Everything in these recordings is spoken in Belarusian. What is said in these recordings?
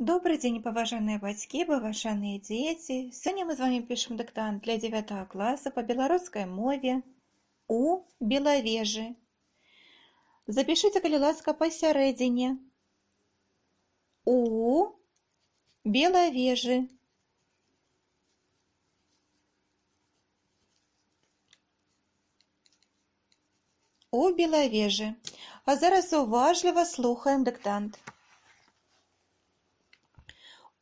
Добрый дзень, паважаныя бацькі, паважаныя дзеці. Сёння мы з вами пішам дыктант для 9 класа па беларускай мове у Белавежы. Запішыце, калі ласка, пасярэдзіне. У Белавежы. У Белавежы. А зараз уважліва слухаем дыктант.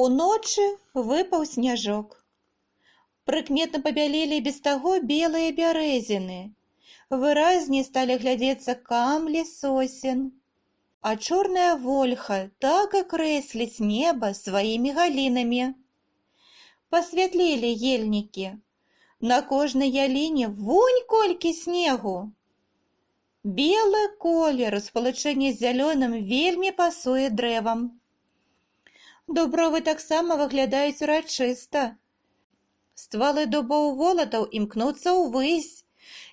Уночы выпаў сняжок. Прыкметна пабялелі без таго белыя бярэзіны. Выразней сталі глядзецца камлі сосен. А чорная вольха так і крэсліць неба сваімі галінамі. Пасвятлелі ельнікі. На кожнай яліне вунь колькі снегу. Белы колер у спалучэнні з зялёным вельмі пасуе дрэвам. Дубровы таксама выглядаюць урачыста. Ствалы дубоў волатаў імкнуцца ўвысь,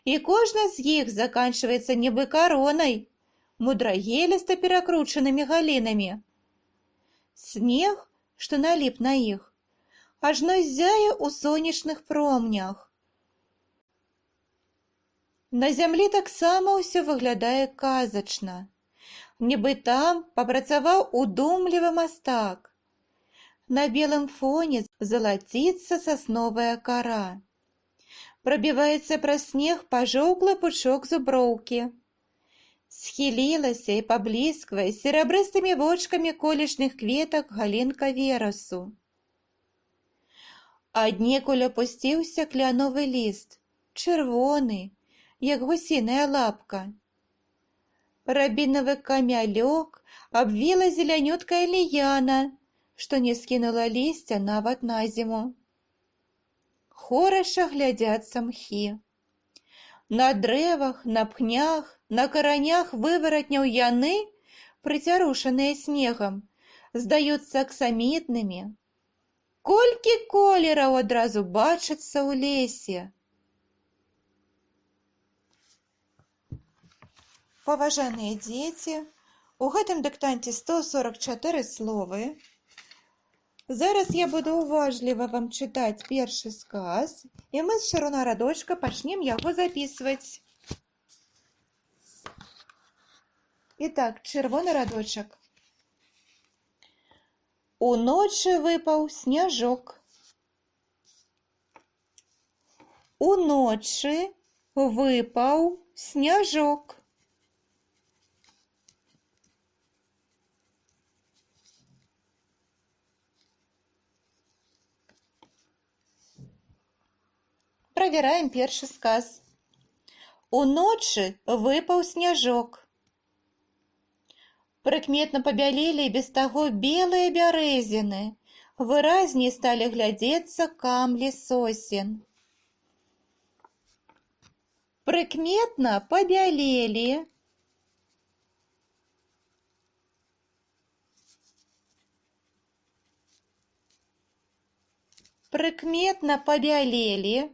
і кожны з іх заканчваецца нібы каронай, мудрагеліста перакручанымі галінамі. Снег, што наліп на іх, ажно ззяе ў сонечных промнях. На зямлі таксама ўсё выглядае казачна, нібы там папрацаваў удумлівы мастак. На белым фоне залаціцца сасновая кара. Прабіваецца праз снег пажоўклы пучок зуброўкі. Схілілася і паблісквае серабрыстымі вочкамі колішніх кветак галінка верасу. Аднекуль апусціўся кляновы ліст, чырвоны, як гусіная лапка. Рабінавы камялёк абвіла зелянюткая ліяна, што не скінула лісця нават на зіму. Хораша глядзяцца мхі. На дрэвах, на пнях, на каранях вываратняў яны, прыцярушаныя снегам, здаюцца аксамітнымі. Колькі колераў адразу бачыцца ў лесе. Паважаныя дзеці, у гэтым дыктанце 144 словы. Зараз я буду уважліва вам чытаць першы сказ, і мы з чырвонага радочка пачнем яго запісваць. Итак, чырвоны радочак. Уночы выпаў сняжок. Уночы выпаў сняжок. Правяраем першы сказ. Уночы выпаў сняжок. Прыкметна пабялелі без таго белыя бярэзіны. Выразней сталі глядзецца камлі сосен. Прыкметна пабялелі. Прыкметна пабялелі.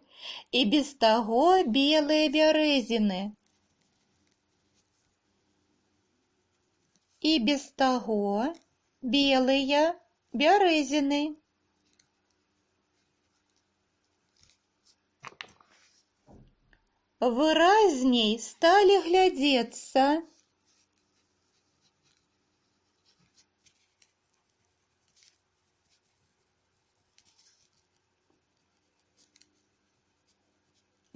І без таго белыя бярэзіны. І без таго белыя бярэзіны. Выразней сталі глядзецца.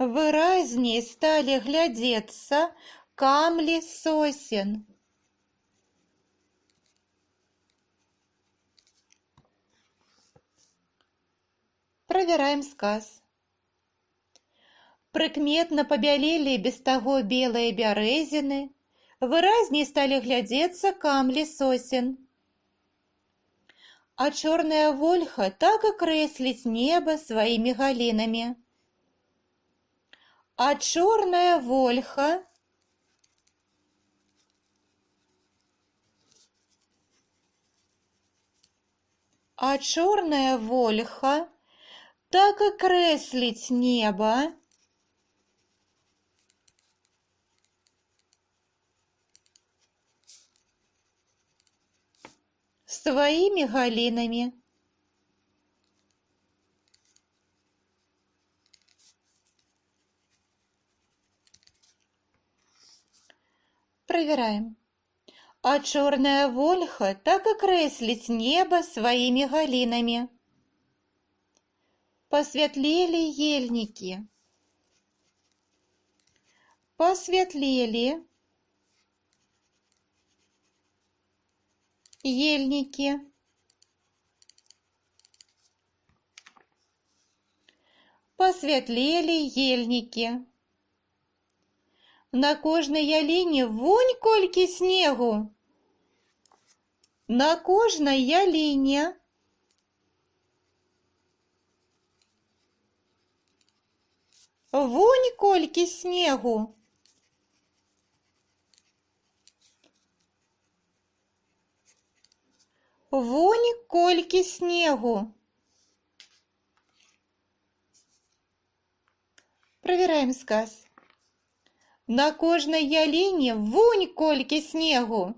Выразней сталі глядзецца камлі сосен. Правяраем сказ. Прыкметна пабялелі без таго белыя бярэзіны. Выразней сталі глядзецца камлі сосен. А чорная вольха так і крэсліць неба сваімі галінамі. А чорная вольха так і крэсліць неба. своими галинами. Проверяем. А черная вольха так и креслит небо своими галинами. Посветлели ельники. Посветлели ельники. Посветлели ельники. На кожнай ялине вунь колькі снегу. На кожнай ялине вунь колькі снегу. Вунь колькі снегу. Проверяем сказ. На кожнай ялине вунь колькі снегу.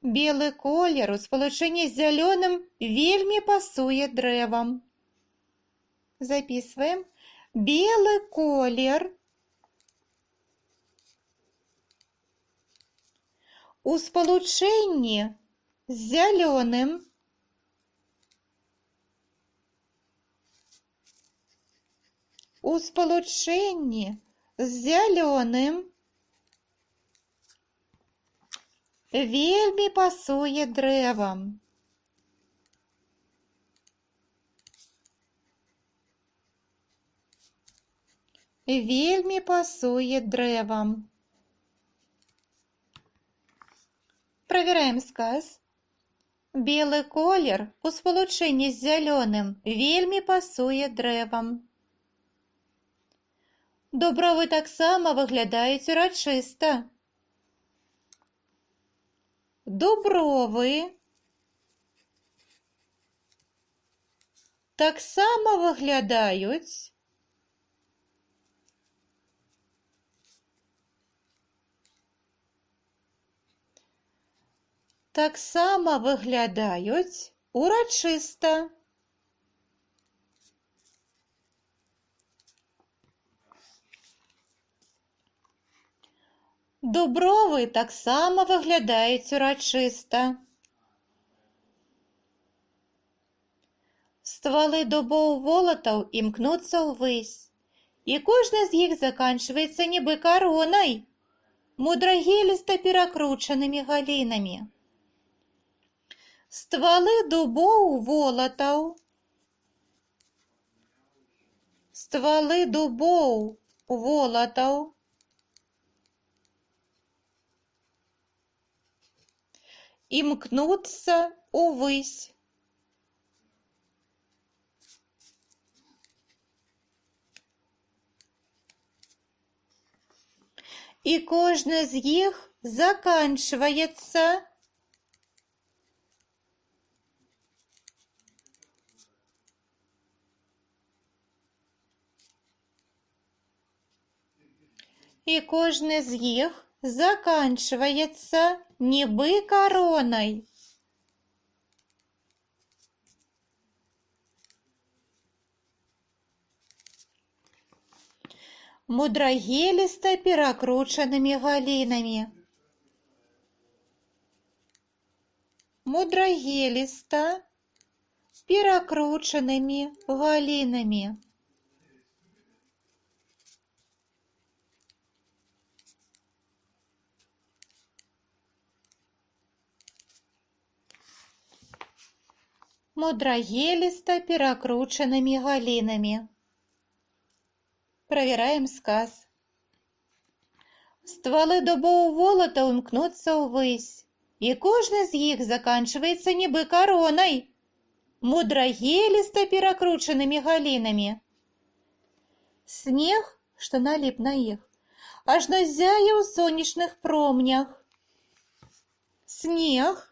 Белы колер у спалучэнні з зялёным вельмі пасуе дрэвам. Записываем. Белый колер у спалучэнні з зялёным вельмі пасуе дрэвам. Вельмі пасуе дрэвам. Проверяем сказ. Белы колер у спалучэнні з зялёным вельмі пасуе дрэвам. Дубровы таксама выглядаюць урачыста. Дубровы таксама выглядаюць урачыста. Дубровы таксама выглядаюць урачыста. Ствалы дубоў волатаў імкнуцца ўвысь, і кожны з іх заканчваецца нібы каронай, мудрагеліста перакручанымі галінамі. Ствалы дубоў волатаў імкнуцца ўвысь. І кожны з іх заканчваецца нібы каронай. Мудрагеліста перакручанымі галінамі. Мудрагеліста перакручанымі галінамі. Мудрагеліста перакручанымі галінамі. Проверяем сказ. Ствалы дубоў волатаў імкнуцца ўвысь, і кожны з іх заканчваецца нібы каронай, мудрагеліста перакручанымі галінамі. Снег, што наліп на іх, ажно зяе ў сонечных промнях. Снег,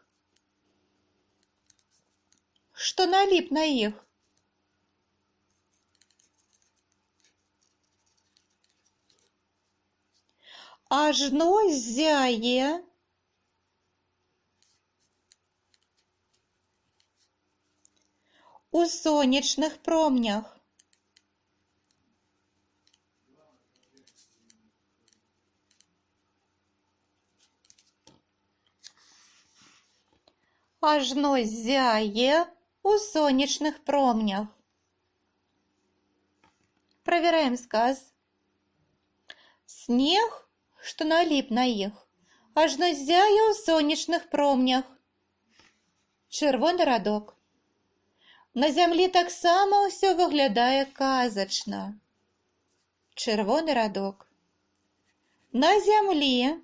што наліп на іх, ажно зяе у сонячных промнях? Ажно зяе у сонячных промнях. Проверяем сказ. Снег, что налип на іх, ажно зяе у сонячных промнях. Чырвоны радок. На зямлі таксама ўсё выглядае казачна. Чырвоны радок. На зямлі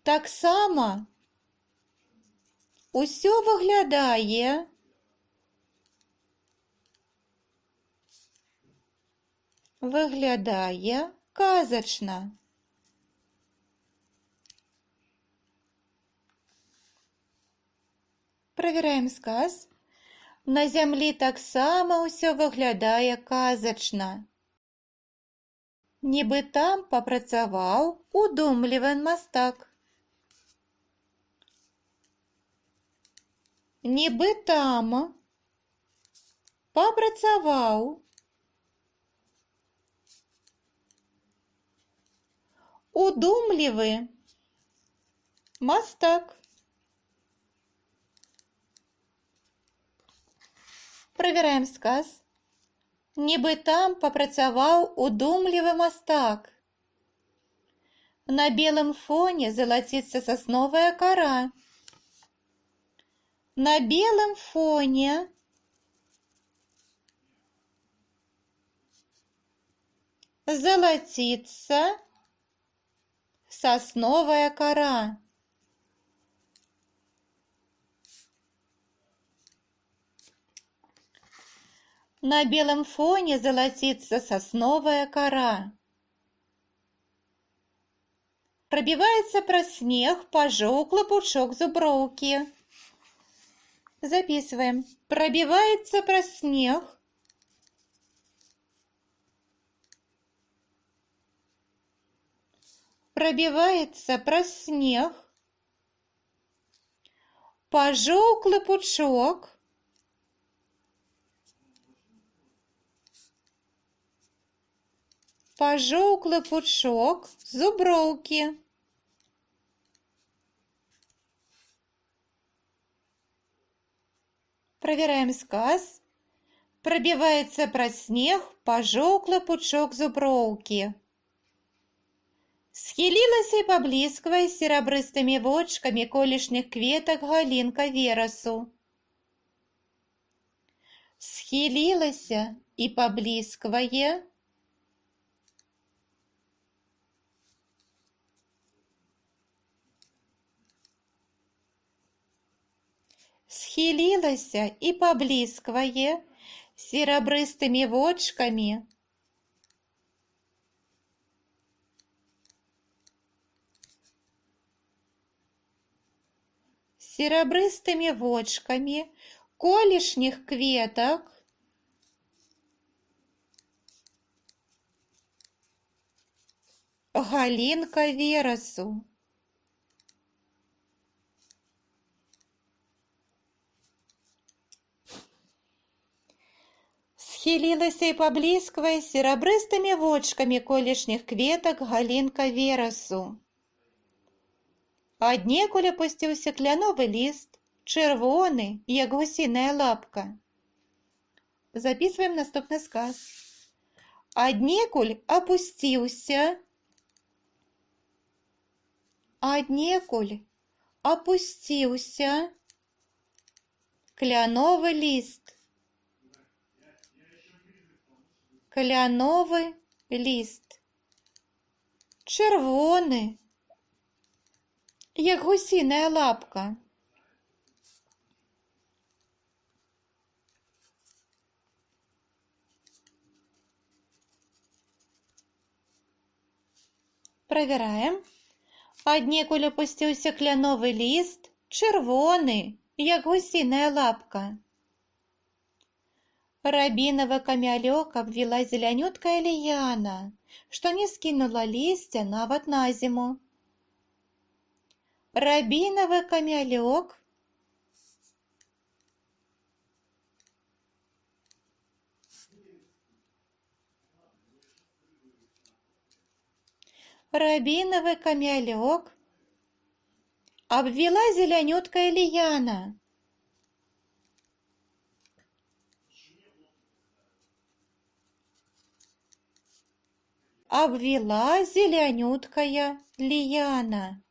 таксама усё выглядае казачна. Проверяем сказ. На зямлі таксама ўсё выглядае казачна. Нібы там папрацаваў удумлівы мастак. Нібы там папрацаваў удумлівы мастак. Проверяем сказ. Нібы там папрацаваў удумлівы мастак. На белым фоне залаціцца сасновая кара. На белым фоне золотится сосновая кора. На белом фоне золотится сосновая кора. Пробивается праз снег пожоўклы пучок зуброўкі. Записываем. Пробивается праз снег пожоўклы пучок зуброўкі. Проверяем сказ. Пробивается праз снег пожоўклы пучок зуброўкі. Схілілася і паблісквае серабрыстымі вочкамі колішніх кветак галінка верасу. Схілілася і паблісквае серабрыстымі вочкамі колішніх кветак галінка верасу. Схілілася і паблісквае серабрыстымі вочкамі колішніх кветак галінка верасу. Аднекуль апусціўся кляновы ліст, чырвоны, як гусіная лапка. Записываем наступны сказ. Аднекуль апусціўся кляновы ліст. Чырвоны, як гусіная лапка. Проверяем. Аднекуль апусціўся кляновы ліст, чырвоны, як гусіная лапка. Рабінавы камялёк абвіла зелянюткая ліяна, што не скінула лісця нават на зіму. Рабінавы камялёк Рябиновый камелек обвела зеленюткая лияна. Обвела зеленюткая лияна,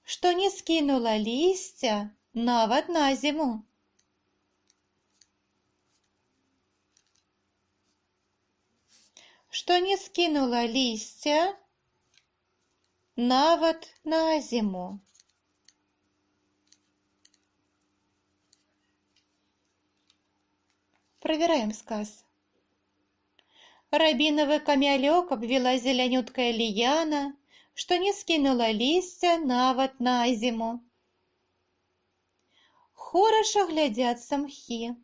что не скинула листья нават на зиму. Что не скинула листья нават на зиму. Проверяем сказ. Рябиновый камелек обвела зеленюткая лияна, что не скинула листья нават на зиму. Хорошо глядятся мхи.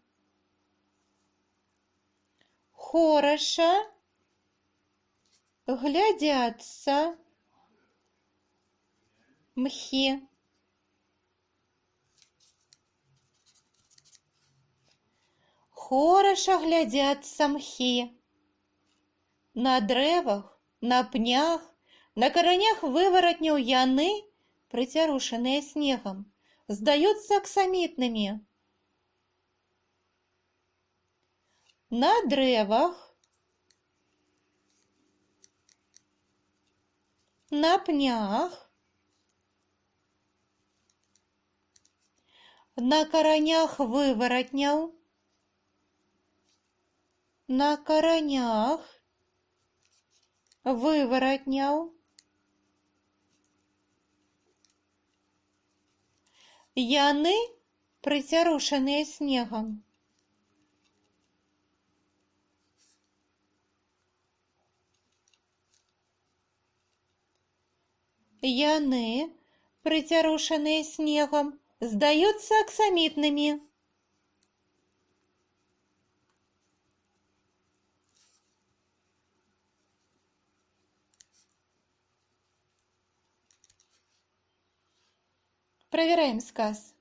Хорошо глядятся мхи. Хорошо глядятся мхи. На древах, на пнях, на коренях выворотняў яны, прицярушанные снегом, сдаются аксамитными. На древах, на пнях, на коренях выворотняў, на коренях выворотняў яны, прицярушанные снегом. Яны, прицярушанные снегом, сдаются аксамитными. Проверяем сказ.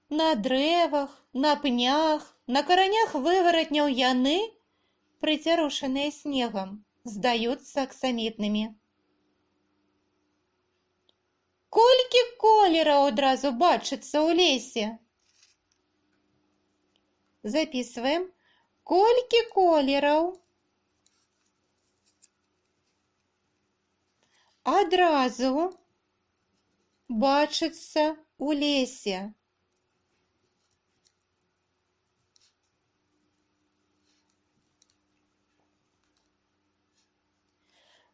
На древах, на пнях, на коренях выворотняў яны, прицярушанные снегом, сдаются аксамитными. Колькі колераў одразу бачыцца ў лесе? Записываем. Колькі колераў адразу бачыцца ў лесе?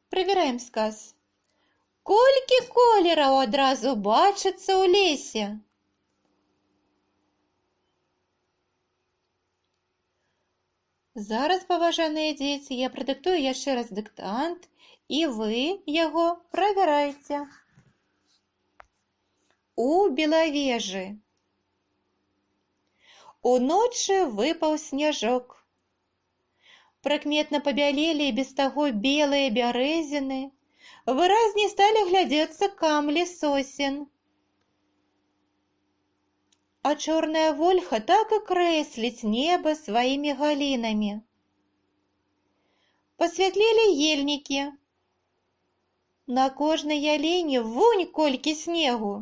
Проверяем сказ. Колькі колераў адразу бачыцца ў лесе? Зараз, паважаныя дзеці, я прадыктую яшчэ раз дыктант, і вы яго правяраеце. У Белавежы. Уночы выпаў сняжок. Прыкметна пабялелі і без таго белыя бярэзіны, выразней сталі глядзецца камлі сосен. А чорная вольха так і крэсліць неба сваімі галінамі. Пасвятлелі ельнікі. На кожнай яліне вунь колькі снегу.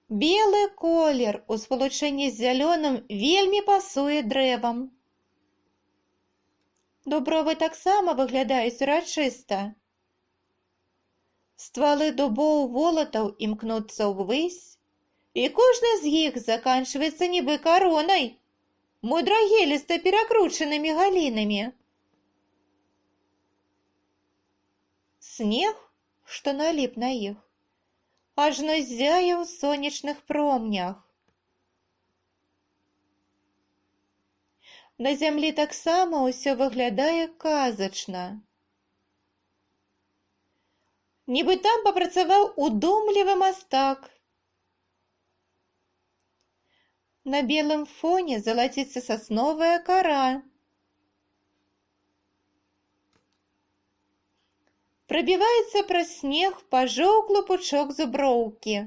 Белы колер у спалучэнні з зялёным вельмі пасуе дрэвам. Дубровы таксама выглядаюць урачыста. Ствалы дубоў волатаў імкнуцца ўвысь, і кожны з іх заканчваецца нібы каронай, мудрагеліста перакручанымі галінамі. Снег, што наліп на іх, ажно ззяе ў сонечных промнях. На зямлі таксама ўсё выглядае казачна. Нібы там папрацаваў удумлівы мастак. На белым фоне залаціцца сасновая кара. Прабіваецца праз снег пажоўклы пучок зуброўкі.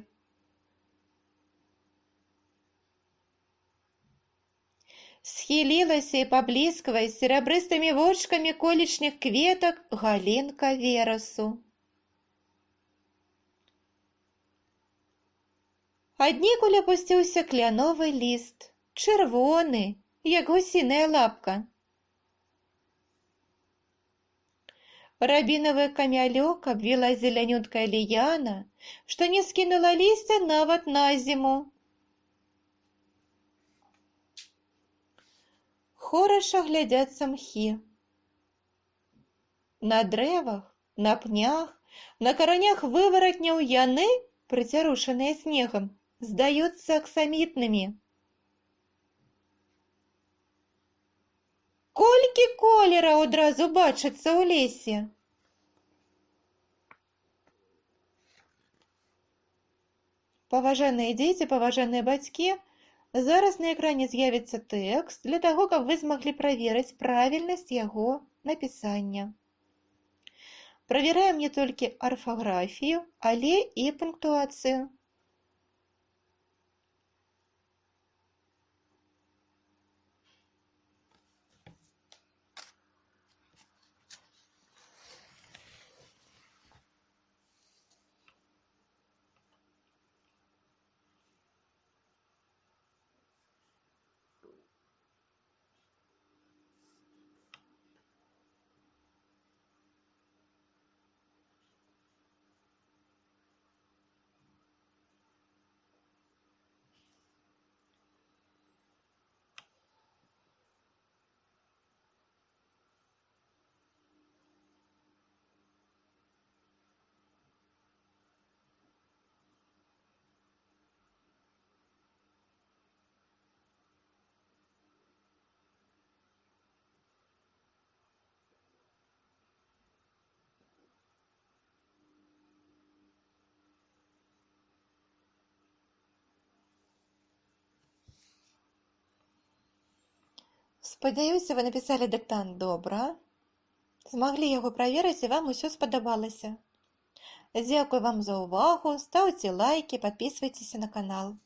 Схілілася і паблісквае серабрыстымі вочкамі колечных кветак галінка верасу. Аднекуль апусціўся кляновы ліст, чырвоны, як гусіная лапка. Рабінавы камялёк абвіла зелянюткая ліяна, што не скінула лісця нават на зіму. Хораша глядзяцца мхі. На дрэвах, на пнях, на каранях вываратняў яны, прыцярушаныя снегам, здаюцца аксамітнымі. Колькі колераў адразу бачыцца ў лесе! Паважаныя дзеці, паважаныя бацькі, зараз на экране з'явіцца тэкст для таго, каб вы змаглі праверыць правільнасць яго напісання. Правяраем не толькі арфаграфію, але і пунктуацыю. Спадзяюся, вы напісалі дыктант добра, змаглі яго праверыць і вам усё спадабалася. Дзякуй вам за ўвагу, стаўце лайкі, падпісвайцеся на канал.